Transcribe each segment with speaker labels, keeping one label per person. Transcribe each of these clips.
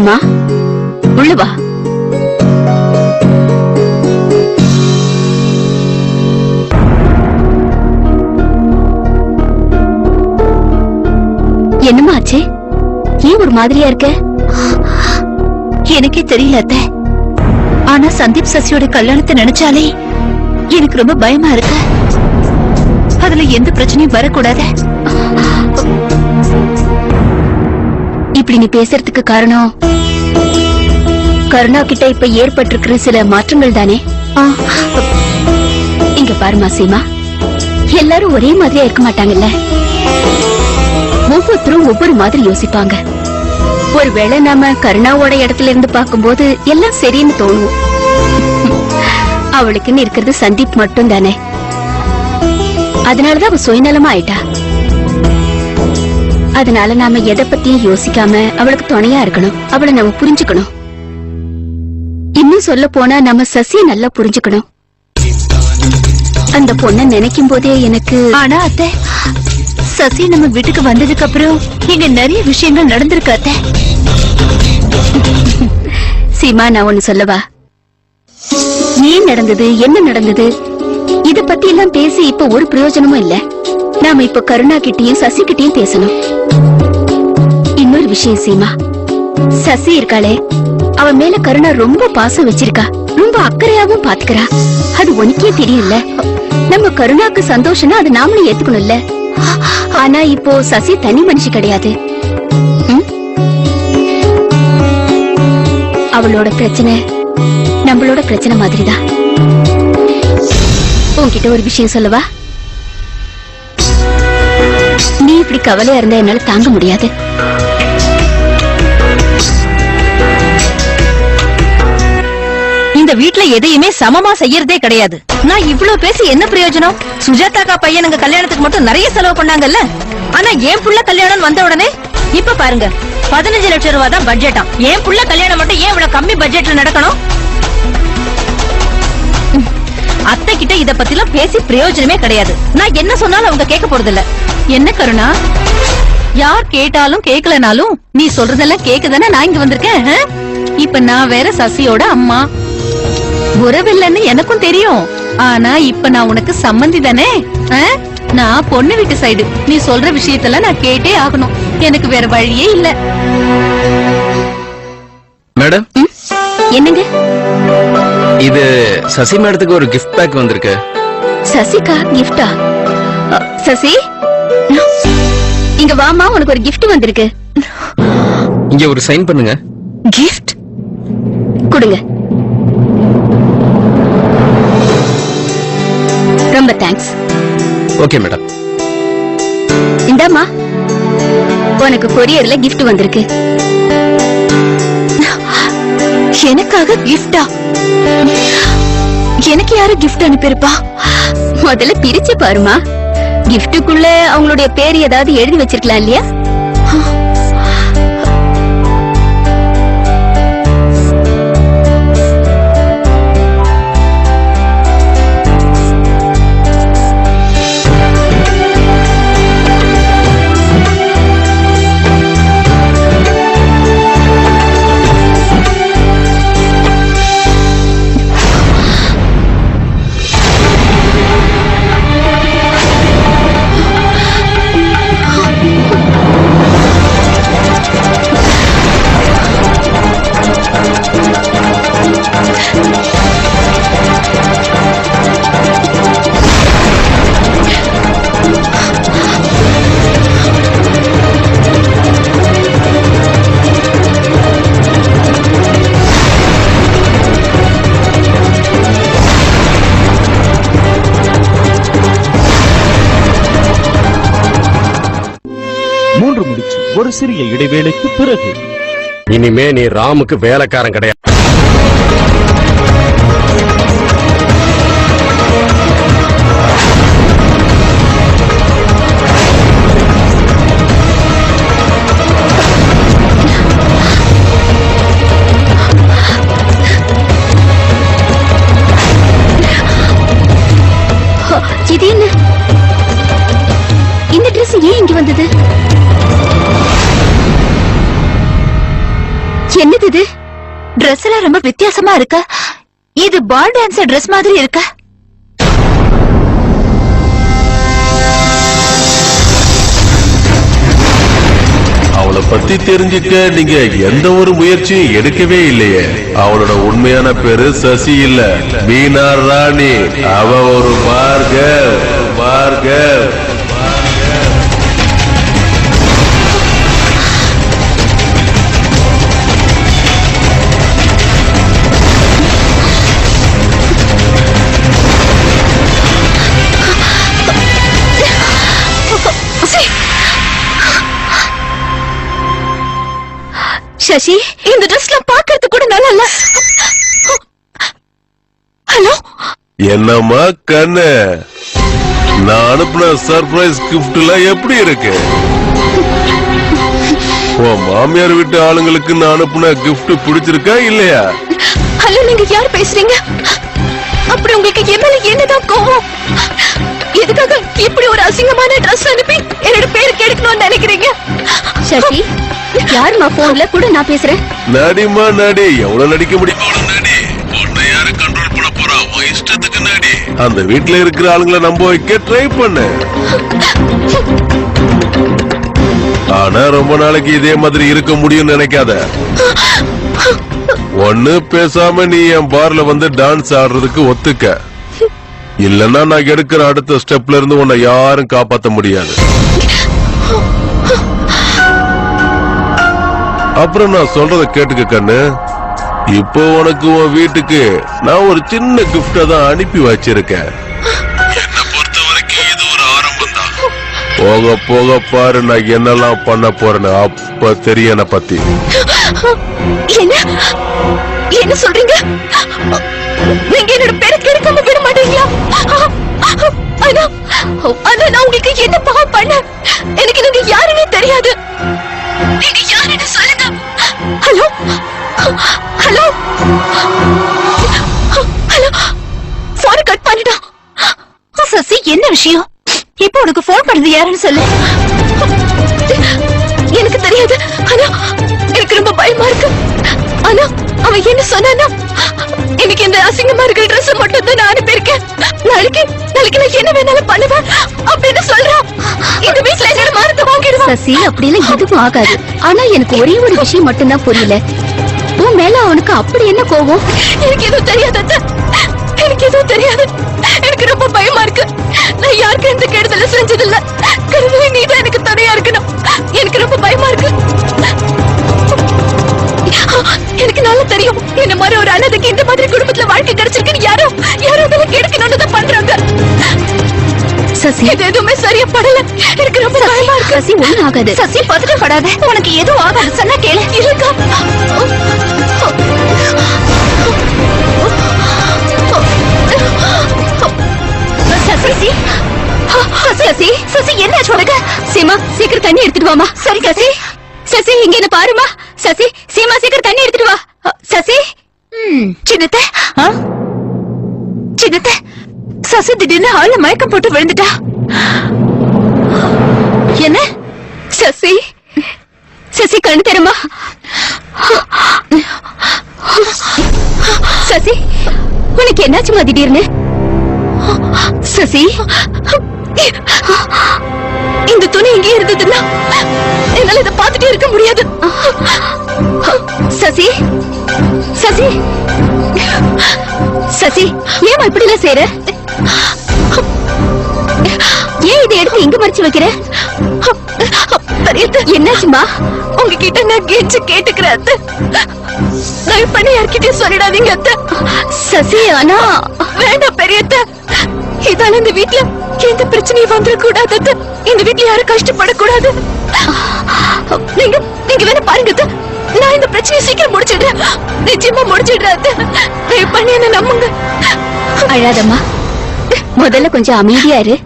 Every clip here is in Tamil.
Speaker 1: சீமா, உள்ள வா. என்னமா ஆச்சு? ஏன் ஒரு மாதிரியா இருக்க?
Speaker 2: எனக்கே தெரியல அத்தை. ஆனா சந்தீப் சசியோட கல்யாணத்தை நினைச்சாலே எனக்கு ரொம்ப பயமா இருக்கு. அதுல எந்த பிரச்சனையும் வரக்கூடாது.
Speaker 1: இப்படி நீ பேசுறதுக்கு காரணம் கருணா கிட்ட இப்ப ஏற்பட்டிருக்கிற சில மாற்றங்கள் தானே? இங்க பாருமா சீமா, எல்லாரும் ஒரே மாதிரியா இருக்க மாட்டாங்கல்ல. ஒவ்வொருத்தரும் ஒவ்வொரு மாதிரி யோசிப்பாங்க. ஒருவேளை நாம கருணாவோட இடத்துல இருந்து பார்க்கும்போது எல்லாம் சரின்னு தோணும். அவளுக்குன்னு இருக்கிறது சந்தீப் மட்டும் தானே. அதனாலதான் அவ சுயநலமா ஆயிட்டா. அதனால நாம எதை பத்தியும் யோசிக்காம அவளுக்கு துணையா இருக்கணும். அவளை நம்ம புரிஞ்சுக்கணும். இன்னும் சொல்ல போனா நம்ம சசியை நல்லா புரிஞ்சுக்கணும். அந்த பொண்ணை நினைக்கும் போதே எனக்கு.
Speaker 2: ஆனா அத்தை, சசி நம்ம வீட்டுக்கு வந்ததுக்கு அப்புறம் இங்க நிறைய விஷயங்கள் நடந்திருக்கு அத்தை.
Speaker 1: சீமா, நான் ஒண்ணு சொல்லவா? ஏன் நடந்தது, என்ன நடந்தது, இத பத்தி எல்லாம் பேசி இப்ப ஒரு பிரயோஜனமும் இல்ல. நாம இப்ப கருணா கிட்டயும் சசி கிட்டயும் பேசணும். இன்னொரு விஷயம் சீமா, சசி இருக்காளே, அவ மேல கருணா ரொம்ப பாசம் வச்சிருக்கா. ரொம்ப அக்கறையாவும் பாத்துக்கிறா. அது உனக்கே தெரியல. நம்ம கருணாக்கு சந்தோஷம்னா அது நாமளும் ஏத்துக்கணும்ல. ஆனா இப்போ சசி தனி மனுஷி கிடையாது. அவளோட பிரச்சனை நம்மளோட பிரச்சனை மாதிரிதான். உன்கிட்ட ஒரு விஷயம் சொல்லவா? நீ இப்படி கவலையா இருந்தா என்னால தாங்க முடியாது.
Speaker 2: இந்த வீட்டுல எதையுமே சமமா செய்யறதே கிடையாது. நான் இவ்வளவு பேசி என்ன பிரயோஜனம்? சுஜாதாக்கா பையனுங்க கல்யாணத்துக்கு மட்டும் நிறைய செலவு பண்ணாங்கல்ல. ஆனா என் புள்ள கல்யாணம் வந்த உடனே இப்ப பாருங்க, 15 லட்சம் ரூபாய் தான் பட்ஜெட்டா. என் புள்ள கல்யாணம் மட்டும் ஏன் இவ்வளவு கம்மி பட்ஜெட்ல நடக்கணும்? அத்தை கிட்ட இத பத்திலாம் பேசி பிரயோஜனமே கிடையாது. நான் என்ன சொன்னாலும் அவங்க கேட்க போறது இல்ல. என்ன கருணா, யார் கேட்டாலும் கேட்கலனாலும் நீ சொல்றதெல்லாம் கேக்குதானே நான் இங்க வந்திருக்கேன். இப்ப நான் வேற சசியோட அம்மா. உறவில்லைன்னு எனக்கும் தெரியும். ஆனா இப்ப நான் உனக்கு சம்மந்தி தானே. நான் பொண்ணு வீட்டு சைடு. நீ சொல்ற விஷயத்தெல்லாம் நான் கேட்டே ஆகணும். எனக்கு வேற வழியே இல்ல.
Speaker 3: மேடம்,
Speaker 1: என்னங்க
Speaker 3: இது சசி மேடத்துக்கு ஒரு கிஃப்ட் பேக் வந்திருக்கு.
Speaker 1: சசிகா கிஃப்டா? சசி, இங்க வாமா, உனக்கு ஒரு கிஃப்ட் வந்திருக்கு.
Speaker 3: இங்க ஒரு சைன் பண்ணுங்க.
Speaker 1: கிஃப்ட் கொடுங்க. ரொம்ப தேங்க்ஸ்.
Speaker 3: Okay madam.
Speaker 1: இந்தாமா, உனக்கு கொரியர்ல கிஃப்ட் வந்திருக்கு.
Speaker 2: எனக்காக கிஃப்டா? எனக்கு யாரு கிஃப்ட் அனுப்பியிருப்பா?
Speaker 1: முதல்ல பிரிச்சு பாருமா. கிஃப்டுக்குள்ள அவங்களுடைய பேர் ஏதாவது எழுதி வச்சிருக்கலாம் இல்லையா?
Speaker 4: ஒரு சிறிய இடைவேளைக்கு பிறகு.
Speaker 5: இனிமே நீ ராமுக்கு வேலைக்காரன் கிடையாது.
Speaker 1: இது என்ன? இந்த ட்ரெஸ் ஏன் இங்க வந்தது? என்னது இது?
Speaker 2: Dress எல்லாம் ரொம்ப வித்தியாசமா இருக்கு. இது பால் டான்ஸர் Dress மாதிரி இருக்கு.
Speaker 6: அவளை பத்தி தெரிஞ்சுக்க நீங்க எந்த ஒரு முயற்சியும் எடுக்கவே இல்லையே. அவளோட உண்மையான பேரு சசி இல்ல, மீனா ராணி. அவ ஒரு பார்கர்.
Speaker 1: சசி, இந்த ட்ரெஸ்ல பாக்குறது கூட நல்லா இல்ல. ஹலோ,
Speaker 6: என்னம்மா கண்ணு, நான் அனுப்புன சர்ப்ரைஸ் கிஃப்ட்ல எப்படி இருக்கு? உன் மாமியார் வீட்டு ஆளுங்களுக்கு நான் அனுப்புன கிஃப்ட் பிடிச்சிருக்கா இல்லையா?
Speaker 1: ஹலோ, நீங்க யார் பேசுறீங்க? அப்படி உங்களுக்கு எம்எல்ஏ என்னதான் கோவம்? எதுக்காக இப்படி ஒரு அசிங்கமான ட்ரெஸ் அனுப்பி என்னோட பேரு கெடுக்கணும்னு நினைக்கிறீங்க? சசி, யாருமா போன்ல கூட நான் பேசுறேன்.
Speaker 6: நடிமா நடி, எவ்வளவு நடிக்க முடியும் நடி. உன்னை யாரு கண்ட்ரோல் பண்ண போறா? உன் இஷ்டத்துக்கு நடி. அந்த வீட்டுல இருக்கிற ஆளுங்களை நம்ப வைக்க ட்ரை பண்ணு. ஆனா ரொம்ப நாளைக்கு இதே மாதிரி இருக்க முடியும்னு நினைக்காத. ஒண்ணு பேசாம நீ என் பார்ல வந்து டான்ஸ் ஆடுறதுக்கு ஒத்துக்க. இல்லன்னா நான் எடுக்கிற அடுத்த ஸ்டெப்ல இருந்து உன்னை யாரும் காப்பாத்த முடியாது. அப்புறம் நான் சொல்றத கேட்டுக்க கண்ணு. இப்போ உனக்கு உன் வீட்டுக்கு நான் ஒரு சின்ன கிஃப்ட தான் அனுப்பி வச்சிருக்கேன். என்ன பொறுத்த வரைக்கும் இது ஒரு ஆரம்பம் தான். போக போக பாரு நான் என்னெல்லாம் பண்ண போறேன்னு. அப்ப தெரிய என்ன பத்தி.
Speaker 1: என்ன சொல்றீங்க? நீங்க என்னோட பேரை கெடுக்காம விட மாட்டீங்களா? ஆனா நான் உங்களுக்கு என்ன பாவம் பண்ண? எனக்கு நீங்க யாருன்னே தெரியாது. நீங்க யாருன்னு சொல்லுங்க. Hello hello hello, phone cut பண்ணிட்டான்.
Speaker 2: சசி, என்ன விஷயம்? இப்போ உனக்கு போன் பண்ணது யாருன்னு சொல்லு.
Speaker 1: எனக்கு தெரியாது. ஆனா எனக்கு ரொம்ப பயமா இருக்கு. ஆனா அவன் என்ன சொன்னானா, எனக்கு இந்த அசிங்கமா இருக்கிற ட்ரெஸ் மட்டும் தான் நான் அனுப்பியிருக்கேன். நாளைக்கு நான் என்ன வேணாலும் பண்ணுவேன் அப்படின்னு சொல்றான். இந்த வீட்டுல என்னோட மானத்தை வாங்கிடுவான். சசி, அப்படிலாம் எதுவும் ஆகாது. ஆனா எனக்கு ஒரே ஒரு விஷயம் மட்டும்தான் புரியல. உன் மேல அவனுக்கு அப்படி என்ன கோவம்? எனக்கு எதுவும் தெரியாது அத்தை. எனக்கு எதுவும் தெரியாது. எனக்கு ரொம்ப பயமா இருக்கு. நான் யாருக்கு எந்த கெடுதல செஞ்சதில்ல. கடவுளே, நீதான் எனக்கு துணையா இருக்கணும். எனக்கு ரொம்ப பயமா இருக்கு. எனக்கு நல்லா தெரியும், இந்த மாதிரி ஒரு அனாதைக்கு இந்த மாதிரி குடும்பத்துல வாழ்க்கை கிடைச்சிருக்குன்னு யாரோ அதெல்லாம் கெடுக்கணும்னு தான் பண்றாங்க. சசி, இது எதுவுமே சரியா படல. எனக்கு ரொம்ப பயமா இருக்கு. சசி, ஒண்ணும் ஆகாது. சசி, பதட்டப்படாத. உனக்கு எதுவும் ஆகாது. சொன்னா கேளு. இருக்கா? சசி, சசி, சசி, என்ன சொல்லுங்க? சீமா, சீக்கிரம் தண்ணி எடுத்துட்டு வாமா. சரி சசி. சசி, இங்க என்ன பாருமா. சசி, சீமா, சீக்கிரம் தண்ணி எடுத்துட்டு வா. சசி. சின்னத்தை, சின்னத்தை, சசி திடீர்னு ஆள மயக்கம் போட்டு விழுந்துட்டா. என்ன? சசி, சசி, கண்ணு தரமா. சசி, உனக்கு என்னாச்சுமா திடீர்னு? சசி, இந்த துணி இங்கே இருந்ததுன்னா என்னால இதை பார்த்துட்டே இருக்க முடியாது. சசி, சசி, சசி, ஏமா இப்படி எல்லாம் செய்யற? ஏன் இதை எடுத்து இங்க மறைச்சு வைக்கிற? என்னாச்சுமா? உங்ககிட்ட நான் கெஞ்சி கேட்டுக்கிறேன் அத்தை. நான் பண்ணி யார்கிட்டயும் சொல்லிடாதீங்க அத்தை. சசி, ஆனா வேண்டாம் பெரியத்த. இதால இந்த வீட்டுல எந்த பிரச்சனையும் வந்துடக்கூடாது அத்தை. இந்த வீட்டுல யாரும் கஷ்டப்படக்கூடாது. நீங்க வேணா பாருங்க அத்தை. நான் இந்த பிரச்சனையை சீக்கிரம் முடிச்சிடுறேன். நிச்சயமா முடிச்சிடுறேன் அத்தை. தயவு பண்ணி என்ன நம்புங்க. அழாதம்மா, முதல்ல கொஞ்சம் அமைதியா இரு.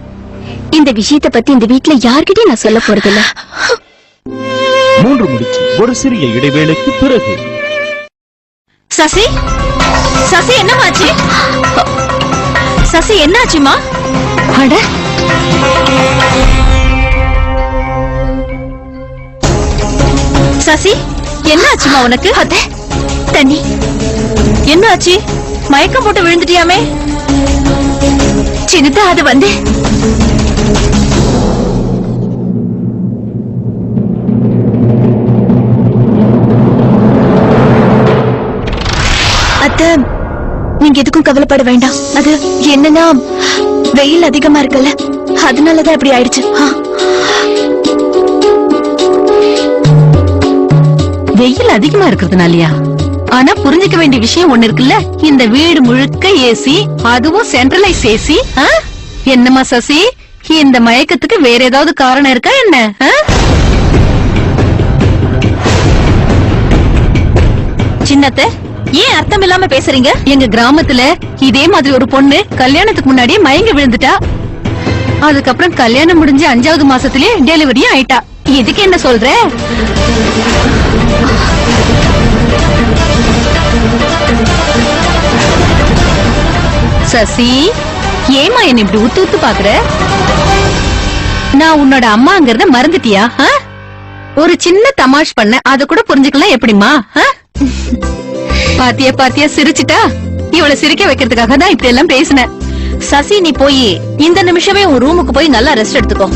Speaker 1: இந்த விஷயத்தை பத்தி இந்த வீட்டுல யார்கிட்டயும் நான் சொல்ல போறதில்ல.
Speaker 4: 3 முடிச்சு ஒரு சிறிய இடைவேளைக்கு பிறகு.
Speaker 2: சசி, சசி, என்னமாச்சு? சசி, என்னாச்சுமா?
Speaker 1: அட,
Speaker 2: சசி, என்ன ஆச்சுமா உனக்கு?
Speaker 1: அத்தை தண்ணி.
Speaker 2: என்ன ஆச்சு? மயக்கம் போட்டு விழுந்துட்டியாமே?
Speaker 1: சின்னதா அது வந்து அத்தை, நீங்க எதுக்கும் கவலைப்பட வேண்டாம். அது என்னன்னா வெயில் அதிகமா இருக்குல்ல, அதனாலதான் அப்படி ஆயிடுச்சு.
Speaker 2: வெயில் அதிகமா இருக்கிறதுனாலயா? ஆனா புரிஞ்சுக்க வேண்டிய விஷயம் ஒண்ணு இருக்குல்ல, இந்த வீடு முழுக்க ஏசி, அதுவும் சென்ட்ரலைஸ் ஏசி. என்னம்மா சசி, இந்த மயக்கத்துக்கு வேற ஏதாவது காரணம் இருக்கா என்ன? சின்னத்தை, ஏன் அர்த்தம் இல்லாம பேசுறீங்க? எங்க கிராமத்துல இதே மாதிரி ஒரு பொண்ணு கல்யாணத்துக்கு முன்னாடியே மயங்கி விழுந்துட்டா. அதுக்கப்புறம் கல்யாணம் முடிஞ்சு 5வது மாசத்திலே டெலிவரியும் ஆயிட்டா. இதுக்கு என்ன சொல்ற? சசி, ஏமா என்ன இப்படி உத்து உத்து பாக்குற? நான் உன்னோட அம்மாங்கிறத மறந்துட்டியா? ஒரு சின்ன தமாஷ் பண்ண, அத கூட புரிஞ்சுக்கலாம் எப்படிமா? பாத்தியா பாத்தியா சிரிச்சிட்டா? இவளை சிரிக்க வைக்கிறதுக்காக தான் இப்படி எல்லாம் பேசினேன். சசி, நீ போய் இந்த நிமிஷமே உன் ரூமுக்கு போய் நல்லா ரெஸ்ட் எடுத்துக்கோ.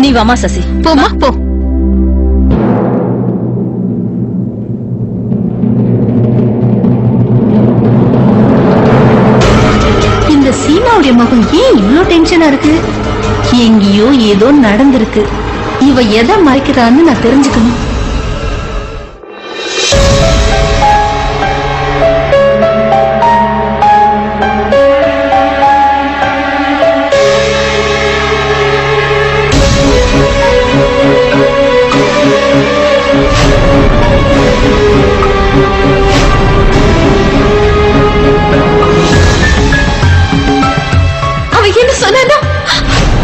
Speaker 2: நீ வாமா சசி. போமா போ. இந்த சீமாவுடைய முகம் ஏன் இவ்ளோ டென்ஷனா இருக்கு? எங்கேயோ ஏதோ நடந்திருக்கு. இவ எதை மறைக்கிறான்னு நான் தெரிஞ்சுக்கணும்.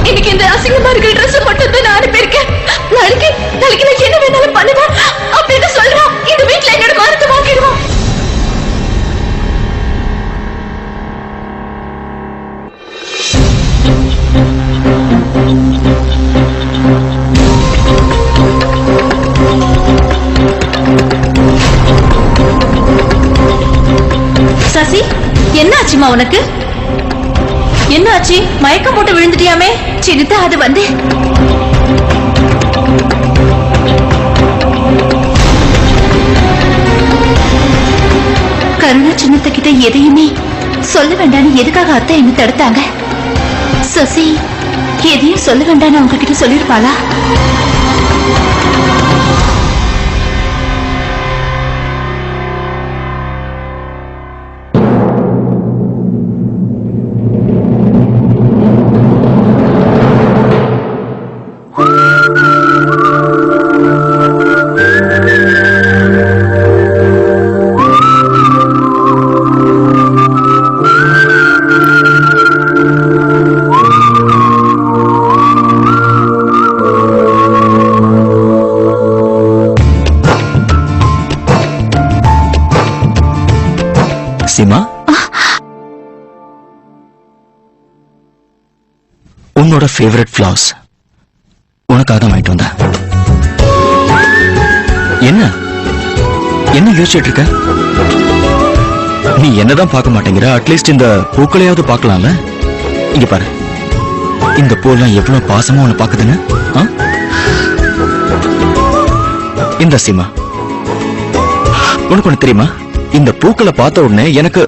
Speaker 2: இன்னைக்கு இந்த அசிங்கமா இருக்கிற ட்ரெஸ் போட்டு நான் அனுப்பியிருக்கேன். நாளைக்கு நான் என்ன வேணாலும் பண்ணுவேன் அப்படின்னு சொல்றான். இந்த வீட்டுல என்னோட மரத்தை வாங்கிடுவான். சசி, என்ன ஆச்சுமா உனக்கு? என்ன ஆச்சு? மயக்கம் போட்டு விழுந்துட்டியாமே? சின்னதா அது வந்து கருணா சின்னத்த கிட்ட எதையுமே சொல்ல வேண்டாம்னு எதுக்காக அத்தை என்ன தடுத்தாங்க? சசி, எதையும் சொல்ல வேண்டாம்னு அவங்க கிட்ட சொல்லிருப்பாளா?
Speaker 3: சீமா, உன்னோட ஃபேவரட் ஃபிளவர்ஸ் உனக்காக தான் வாங்கிட்டு வந்தேன். என்ன என்ன யோசிச்சுட்டு இருக்க? நீ என்னதான் பார்க்க மாட்டேங்கிற? அட்லீஸ்ட் இந்த பூக்களையாவது பார்க்கலாம்ல. இங்க பாரு, இந்த பூலாம் எவ்வளவு பாசமா உன்னை பாக்குதுன்னு. இந்த சீமா, உனக்கு ஒண்ணு தெரியுமா? இந்த பூக்களை பார்த்த உடனே எனக்கு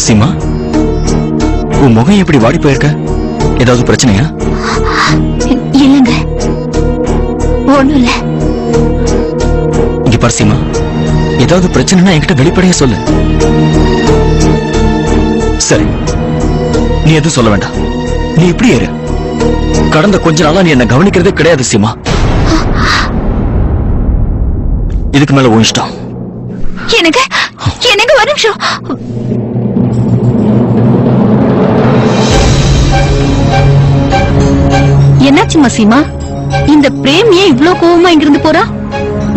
Speaker 3: சீமா, உன் முகம் எப்படி வாடி போயிருக்க? ஏதாவது பிரச்சனையா?
Speaker 1: இல்லங்க, ஒண்ணும் இல்ல.
Speaker 3: இங்க பாரு சீமா, ஏதாவது பிரச்சனைனா என்கிட்ட வெளிப்படையா சொல்லு. சரி, நீ எதுவும் சொல்ல வேண்டாம். நீ இப்படி இரு. கடந்த கொஞ்ச நாளா நீ என்ன கவனிக்கிறதே கிடையாது சீமா. இதுக்கு மேல உன் இஷ்டம்.
Speaker 1: எனக்கு எனக்கு ஒரு நிமிஷம்.
Speaker 2: என்னாச்சுமா சீமா? இந்த பிரேம் ஏன் இவ்ளோ கோவமா இங்கிருந்து போறா?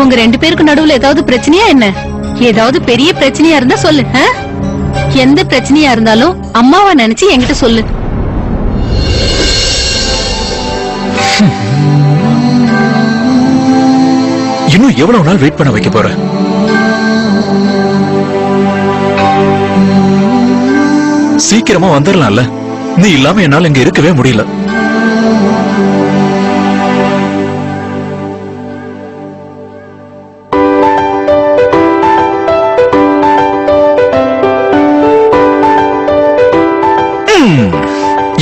Speaker 2: உங்க 2 பேருக்கு நடுவுல ஏதாவது பிரச்சனையா என்ன? ஏதாவது பெரிய பிரச்சனையா இருந்தா சொல்லு. எந்த பிரச்சனையா இருந்தாலும் அம்மாவா நினைச்சு என்கிட்ட சொல்லு.
Speaker 3: இன்னும் எவ்வளவு நாள் வெயிட் பண்ண வைக்க போற? சீக்கிரமா வந்துடலாம்ல. நீ இல்லாம என்னால இங்க இருக்கவே முடியல.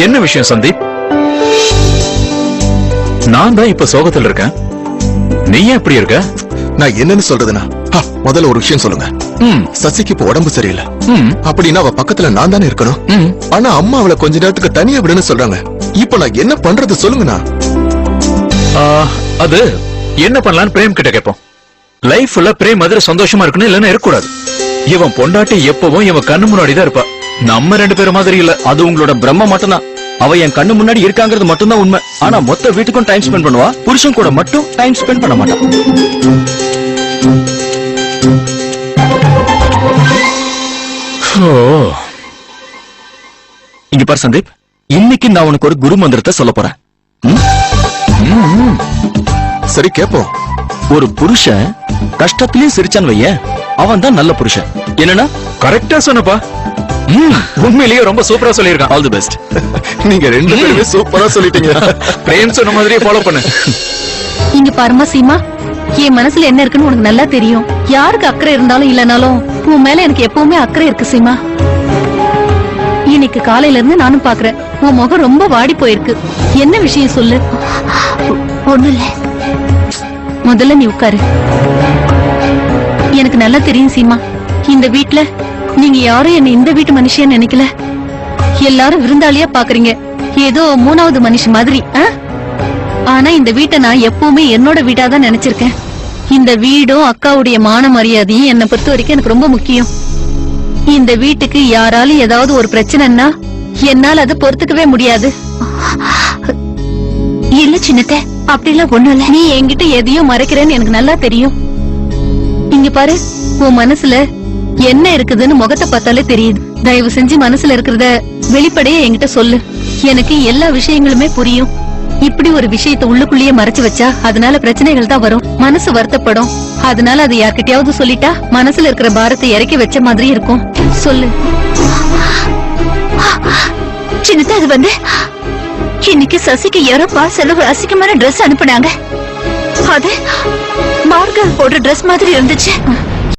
Speaker 3: என்ன விஷயம் சந்தீப்? நான் தான் இப்ப சோகத்தில் இருக்கேன். நீ ஏன் இப்படி இருக்க?
Speaker 7: நான் என்னன்னு சொல்றதுன்னா, முதல்ல ஒரு விஷயம் சொல்லுங்க. சசிக்கு இப்ப உடம்பு சரியில்லை அப்படின்னா அவ பக்கத்துல நான் தானே இருக்கணும். ஆனா அம்மா அவளை கொஞ்ச நேரத்துக்கு தனியா விடுன்னு சொல்றாங்க. இப்ப நான் என்ன பண்றது சொல்லுங்கண்ணா.
Speaker 3: அது என்ன பண்ணலான்னு பிரேம் கிட்ட கேட்போம். லைஃப்ல பிரேம் மாதிரி சந்தோஷமா இருக்கணும், இல்லன்னா இருக்கக்கூடாது. இவன் பொண்டாட்டி எப்பவும் இவன் கண்ணு முன்னாடி தான் இருப்பா. நம்ம 2 பேரும் மாதிரி இல்ல. அது உங்களோட பிரம்ம மட்டும்தான். அவ என் கண்ணு முன்னாடி இருக்காங்கிறது மட்டும்தான் உண்மை. ஆனா மொத்த வீட்டுக்கும் டைம் ஸ்பெண்ட் பண்ணுவா, புருஷன் கூட மட்டும் டைம் ஸ்பெண்ட் பண்ண மாட்டான். இங்க பாரு சந்தீப், இன்னைக்கு நான் உனக்கு ஒரு குரு மந்திரத்தை சொல்ல போறேன்.
Speaker 7: சரி கேப்போம்.
Speaker 3: ஒரு புருஷன் கஷ்டத்திலயும் சிரிச்சான் வைய, அவன் தான் நல்ல புருஷன். என்னன்னா கரெக்டா சொன்னப்பா. உண்மையிலேயே ரொம்ப சூப்பரா சொல்லியிருக்கான். All the best.
Speaker 7: நீங்க 2 பேருமே சூப்பரா சொல்லிட்டீங்க.
Speaker 3: பிரேம் சொன்ன மாதிரியே ஃபாலோ பண்ணு.
Speaker 2: இங்க பாருமா சீமா, என் மனசுல என்ன இருக்குன்னு உனக்கு நல்லா தெரியும். யாருக்கு அக்கறை இருந்தாலும் இல்லனாலும் உன் மேல எனக்கு எப்பவுமே அக்கறை இருக்கு சீமா. இன்னைக்கு காலையில இருந்து நானும் பாக்குறேன், உன் முகம் ரொம்ப வாடி போயிருக்கு. என்ன விஷயம் சொல்லு.
Speaker 1: ஒண்ணும் இல்ல.
Speaker 2: முதல்ல நீ உட்காரு. எனக்கு நல்லா தெரியும் சீமா, இந்த வீட்ல நீங்க யாரும் என்ன இந்த வீட்டு மனுஷியா நினைக்கல. எல்லாரும் விருந்தாளியா பாக்குறீங்க, ஏதோ 3வது மனுஷ மாதிரி. ஆனா இந்த வீட்டை நான் எப்பவுமே என்னோட வீட்டாதான் நினைச்சிருக்கேன். இந்த வீடும் அக்காவுடைய மான மரியாதையும் என்னை பொறுத்த வரைக்கும் எனக்கு ரொம்ப முக்கியம். இந்த வீட்டுக்கு யாராலும் ஏதாவது ஒரு பிரச்சனைன்னா என்னால அதை பொறுத்துக்கவே முடியாது.
Speaker 1: இல்ல சின்னத்தை, அப்படிலாம் ஒண்ணும் இல்ல.
Speaker 2: நீ என்கிட்ட எதையும் மறைக்கிறேன்னு எனக்கு நல்லா தெரியும். இங்க பாரு, உன் மனசுல என்ன இருக்குதுன்னு முகத்தை பார்த்தாலே தெரியுது. தயவு செஞ்சு மனசுல இருக்கிறத வெளிப்படையா என்கிட்ட சொல்லு. எனக்கு எல்லா விஷயங்களுமே புரியும். இப்படி ஒரு விஷயத்தை உள்ளுக்குள்ளேயே மறைச்சு வச்சா அதனால பிரச்சனைகள் தான் வரும். மனசு வருத்தப்படும். அதனால அது யார்கிட்டயாவது சொல்லிட்டா மனசுல இருக்கிற பாரத்தை இறக்கி வச்ச மாதிரி இருக்கும். சொல்லு
Speaker 1: சின்னத்தை. அது வந்து இன்னைக்கு சசிக்கு யாரோ பார்சல்ல ஒரு அசிங்கமான Dress அனுப்புனாங்க. அது மார்கல் போடுற Dress மாதிரி இருந்துச்சு.